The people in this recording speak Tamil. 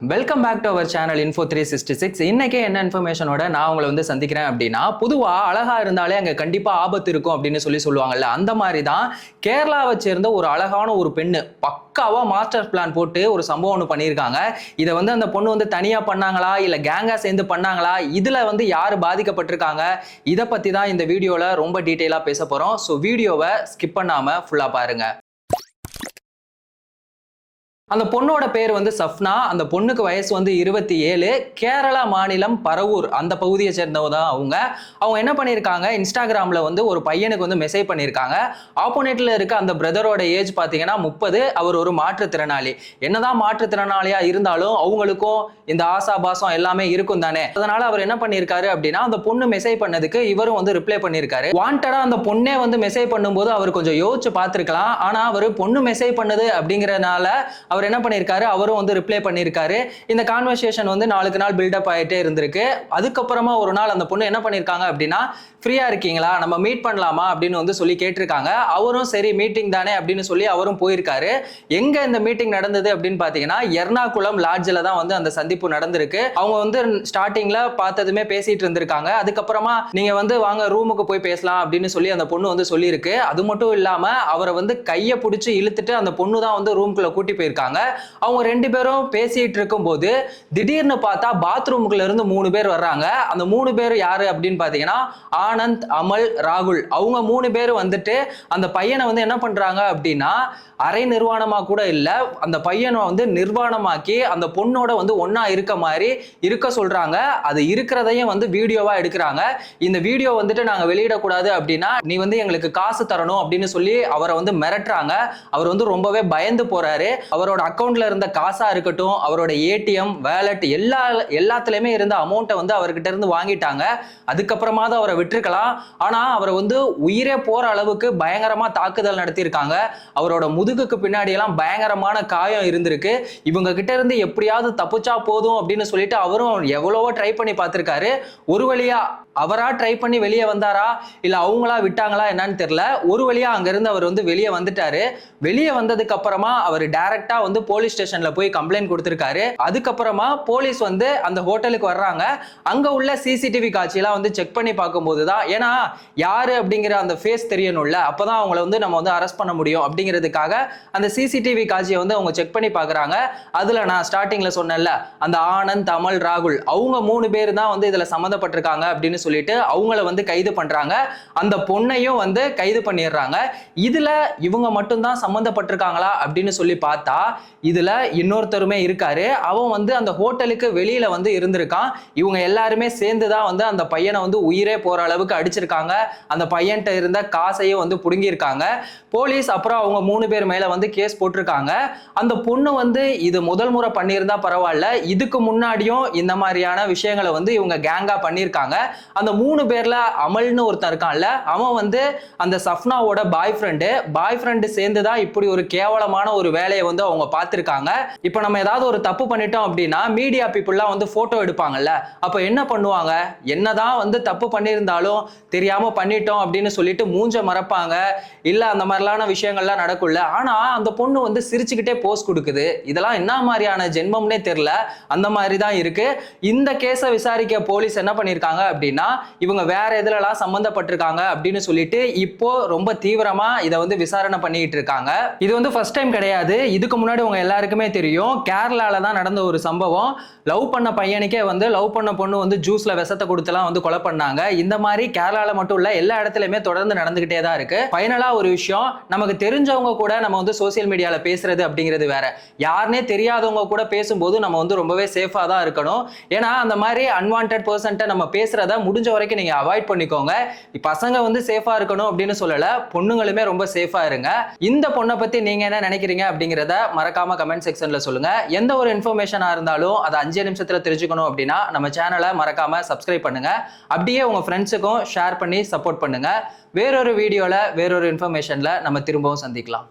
Welcome back to our channel Info 366. இன்னைக்கு என்ன இன்ஃபர்மேஷனோட நான் உங்களை வந்து சந்திக்கிறேன் அப்படின்னா, பொதுவா அழகா இருந்தாலே அங்க கண்டிப்பா ஆபத்து இருக்கும் அப்படின்னு சொல்லுவாங்கல்ல. அந்த மாதிரி தான் கேரளாவை சேர்ந்த ஒரு அழகான ஒரு பெண்ணு பக்காவா மாஸ்டர் பிளான் போட்டு ஒரு சம்பவம் ஒன்று பண்ணியிருக்காங்க. இதை வந்து அந்த பொண்ணு வந்து தனியா பண்ணாங்களா இல்ல கேங்கா சேர்ந்து பண்ணாங்களா, இதுல வந்து யாரு பாதிக்கப்பட்டிருக்காங்க, இதை பத்தி தான் இந்த வீடியோல ரொம்ப டீட்டெயிலா பேச போறோம். ஸோ வீடியோவை ஸ்கிப் பண்ணாம ஃபுல்லா பாருங்க. அந்த பொண்ணோட பேர் வந்து சஃப்னா. அந்த பொண்ணுக்கு வயசு வந்து 27. கேரளா மாநிலம் பரவூர் அந்த பகுதியை சேர்ந்தவங்க தான் அவங்க என்ன பண்ணியிருக்காங்க, இன்ஸ்டாகிராமில் வந்து ஒரு பையனுக்கு வந்து மெசேஜ் பண்ணியிருக்காங்க. ஆப்போனேட்டில் இருக்க அந்த பிரதரோட ஏஜ் பார்த்தீங்கன்னா 30. அவர் ஒரு மாற்றுத்திறனாளி. என்னதான் மாற்றுத்திறனாளியா இருந்தாலும் அவங்களுக்கும் இந்த ஆசாபாசம் எல்லாமே இருக்கும் தானே. அதனால அவர் என்ன பண்ணியிருக்காரு அப்படின்னா, அந்த பொண்ணு மெசேஜ் பண்ணதுக்கு இவரும் வந்து ரிப்ளை பண்ணியிருக்காரு. வாண்டடா அந்த பொண்ணே வந்து மெசேஜ் பண்ணும்போது அவர் கொஞ்சம் யோசிச்சு பார்த்துருக்கலாம். ஆனால் அவர் பொண்ணு மெசேஜ் பண்ணுது அப்படிங்கிறதுனால அவர் என்ன பண்ணியிருக்காரு, அவரும் வந்து ரிப்ளை பண்ணியிருக்காரு. இந்த கான்வர்சேஷன் வந்து நாளுக்கு நாள் பில்டப் ஆகிட்டே இருந்திருக்கு. அதுக்கப்புறமா ஒரு நாள் அந்த பொண்ணு என்ன பண்ணியிருக்காங்க அப்படின்னா, ஃப்ரீயா இருக்கீங்களா, நம்ம மீட் பண்ணலாமா அப்படின்னு வந்து சொல்லி கேட்டிருக்காங்க. அவரும் சரி மீட்டிங் தானே அப்படின்னு சொல்லி அவரும் போயிருக்காரு. எங்க இந்த மீட்டிங் நடந்தது அப்படின்னு பாத்தீங்கன்னா, எர்ணாகுளம் லாட்ஜில் தான் வந்து அந்த சந்திப்பு நடந்திருக்கு. அவங்க வந்து ஸ்டார்டிங்ல பார்த்ததுமே பேசிட்டு இருந்திருக்காங்க. அதுக்கப்புறமா நீங்க வந்து வாங்க ரூமுக்கு போய் பேசலாம் அப்படின்னு சொல்லி அந்த பொண்ணு வந்து சொல்லியிருக்கு. அது மட்டும் இல்லாம அவரை வந்து கையை பிடிச்சி இழுத்துட்டு அந்த பொண்ணு தான் வந்து ரூம்குள்ள கூட்டி போயிருக்காங்க. அவங்க ரெண்டு பேரும் பேசிட்டு இருக்கும் போது திடீர்னு பார்த்தா பாத்ரூமுக்குள்ள இருந்து 3 பேர் வர்றாங்க. அந்த 3 பேர் யாரு அப்படின்னு பாத்தீங்கன்னா, ஆனந்த், அமல், ராகுல். அவங்க 3 பேர் வந்துட்டு அந்த பையனை வந்து என்ன பண்றாங்க அப்படின்னா, அரை நிர்வாணமா கூட இல்ல, அந்த பையனை வந்து நிர்வாணமாக்கி அந்த பொண்ணோட வந்து ஒன்னா இருக்க மாதிரி இருக்க சொல்றாங்க. அது இருக்கிறதையும் வந்து வீடியோவா எடுக்கிறாங்க. இந்த வீடியோ வந்துட்டு நாங்க வெளியிடக்கூடாது அப்படின்னா நீ வந்து எங்களுக்கு காசு தரணும் அப்படின்னு சொல்லி அவரை வந்து மிரட்டுறாங்க. அவர் வந்து ரொம்பவே பயந்து போறாரு. அவரோட அக்கௌண்ட்ல இருந்த காசா இருக்கட்டும், அவரோட ஏடிஎம், வேலட் எல்லாத்துலயுமே இருந்த அமௌண்ட்டை வந்து அவர்கிட்ட இருந்து வாங்கிட்டாங்க. அதுக்கப்புறமா தான் அவரை விட்டுருக்கலாம். ஆனா அவரை வந்து உயிரே போற அளவுக்கு பயங்கரமா தாக்குதல் நடத்தியிருக்காங்க. அவரோட முதுகுக்கு பின்னாடி எல்லாம் பயங்கரமான காயம் இருந்திருக்கு. இவங்க கிட்ட இருந்து எப்படியாவது தப்பிச்சா போதும் அப்படின்னு சொல்லிட்டு அவரும் எவ்வளவோ ட்ரை பண்ணி பார்த்திருக்காரு. ஒரு வழியா அவரா ட்ரை பண்ணி வெளியே வந்தாரா இல்ல அவங்களா விட்டாங்களா என்னன்னு தெரியல. ஒரு வழியா அங்க இருந்து அவர் வந்து வெளியே வந்துட்டாரு. வெளியே வந்ததுக்கு அப்புறமா அவர் டைரக்டா வந்து போலீஸ் ஸ்டேஷன்ல போய் கம்ப்ளைண்ட் கொடுத்திருக்காரு. அதுக்கப்புறமா போலீஸ் வந்து அந்த ஹோட்டலுக்கு வர்றாங்க. அங்க உள்ள சிசிடிவி காட்சியெல்லாம் வந்து செக் பண்ணி பார்க்கும்போது தான், ஏன்னா யாரு அப்படிங்கிற அந்த ஃபேஸ் தெரியணும்ல, அப்பதான் அவங்களை வந்து நம்ம வந்து அரெஸ்ட் பண்ண முடியும் அப்படிங்கிறதுக்காக அந்த சிசிடிவி காட்சியை வந்து அவங்க செக் பண்ணி பார்க்கறாங்க. அதுல நான் ஸ்டார்டிங்ல சொன்னேன்ல, அந்த ஆனந்த், அமல், ராகுல் அவங்க 3 பேர் தான் வந்து இதுல சம்மந்தப்பட்டிருக்காங்க அப்படின்னு சொல்லிட்டு அவங்கள வந்து கைது பண்றாங்க. அந்த பொண்ணையும் வந்து கைது பண்ணிடுறாங்க. இதுல இவங்க மட்டும்தான் சம்மந்தப்பட்டிருக்காங்களா அப்படின்னு சொல்லி பார்த்தா இதுல இன்னொருத்தருமே இருக்காரு. அவன் வந்து அந்த ஹோட்டலுக்கு வெளியில வந்து இருந்திருக்கான். இவங்க எல்லாருமே சேர்ந்துதான் வந்து அந்த பையனை வந்து உயிரே போற அளவுக்கு அடிச்சிருக்காங்க. அந்த பையன்கிட்ட இருந்த காசையும் வந்து புடுங்கியிருக்காங்க. போலீஸ் அப்புறம் அவங்க 3 பேர் மேல வந்து கேஸ் போட்டிருக்காங்க. அந்த பொண்ணு வந்து இது முதல் முறை பண்ணியிருந்தா பரவாயில்ல, இதுக்கு முன்னாடியும் இந்த மாதிரியான விஷயங்களை வந்து இவங்க கேங்கா பண்ணியிருக்காங்க. அந்த 3 பேர்ல அமல்னு ஒருத்தன் இருக்கான்ல, அவன் வந்து அந்த சஃப்னாவோட பாய் ஃப்ரெண்டு சேர்ந்துதான் இப்படி ஒரு கேவலமான ஒரு வேலையை வந்து அவங்க பார்த்திருக்காங்க. இப்போ நம்ம ஏதாவது ஒரு தப்பு பண்ணிட்டோம் அப்படின்னா மீடியா பீப்புள்லாம் வந்து போட்டோ எடுப்பாங்கல்ல, அப்ப என்ன பண்ணுவாங்க, என்னதான் வந்து தப்பு பண்ணியிருந்தாலும் தெரியாம பண்ணிட்டோம் அப்படின்னு சொல்லிட்டு மூஞ்ச மறைப்பாங்க. இல்ல அந்த மாதிரிலான விஷயங்கள்லாம் நடக்கும்ல. ஆனா அந்த பொண்ணு வந்து சிரிச்சுக்கிட்டே போஸ் கொடுக்குது. இதெல்லாம் என்ன மாதிரியான ஜென்மம்னே தெரியல. அந்த மாதிரி தான் இருக்கு. இந்த கேஸை விசாரிக்க போலீஸ் என்ன பண்ணியிருக்காங்க அப்படின்னா, இவங்க வேற எதுலலாம் சம்பந்தப்பட்டிருக்காங்க அப்படின்னு சொல்லிட்டு இப்போ ரொம்ப தீவிரமா இதை வந்து விசாரணை பண்ணிட்டு இருக்காங்க. இது வந்து ஃபர்ஸ்ட் டைம் கிடையாது. இதுக்கு முன்னாடி உங்க எல்லாருக்குமே தெரியும், கேரளால தான் நடந்த ஒரு சம்பவம். லவ் பண்ண பையனுக்கே வந்து லவ் பண்ண பொண்ணு வந்து ஜூஸ்ல விஷத்தை கொடுத்துலாம் வந்து கொலை பண்ணாங்க. இந்த மாதிரி கேரளால மட்டும் இல்ல, எல்லா இடத்துலயுமே தொடர்ந்து நடந்துகிட்டே தான் இருக்கு. ஃபைனலா ஒரு விஷயம், நமக்கு தெரிஞ்சவங்க கூட நம்ம வந்து சோசியல் மீடியால பேசுறது அப்படிங்கிறது வேற. யாருனே தெரியாதவங்க கூட பேசும்போது நம்ம வந்து ரொம்பவே சேஃபா தான் இருக்கணும். ஏன்னா அந்த மாதிரி அன்வான்டட் பர்சன்ட்ட நம்ம பேசுறத முடிஞ்ச வரைக்கும் நீங்க அவாய்ட் பண்ணிக்கோங்க. பசங்க வந்து சேஃபா இருக்கணும் அப்படின்னு சொல்லல, பொண்ணுங்களுமே ரொம்ப சேஃபா இருங்க. இந்த பொண்ணை பத்தி நீங்க என்ன நினைக்கிறீங்க அப்படிங்கிறத மறக்காம கமெண்ட் செக்ஷன்ல சொல்லுங்க. எந்த ஒரு இன்ஃபர்மேஷனா இருந்தாலும் அதை 5 நிமிஷத்துல தெரிஞ்சுக்கணும் அப்படின்னா நம்ம சேனலை மறக்காம சப்ஸ்கிரைப் பண்ணுங்க. அப்படியே உங்க ஃப்ரெண்ட்ஸுக்கும் ஷேர் பண்ணி சப்போர்ட் பண்ணுங்க. வேறொரு வீடியோல வேறொரு இன்ஃபர்மேஷன்ல நம்ம திரும்பவும் சந்திக்கலாம்.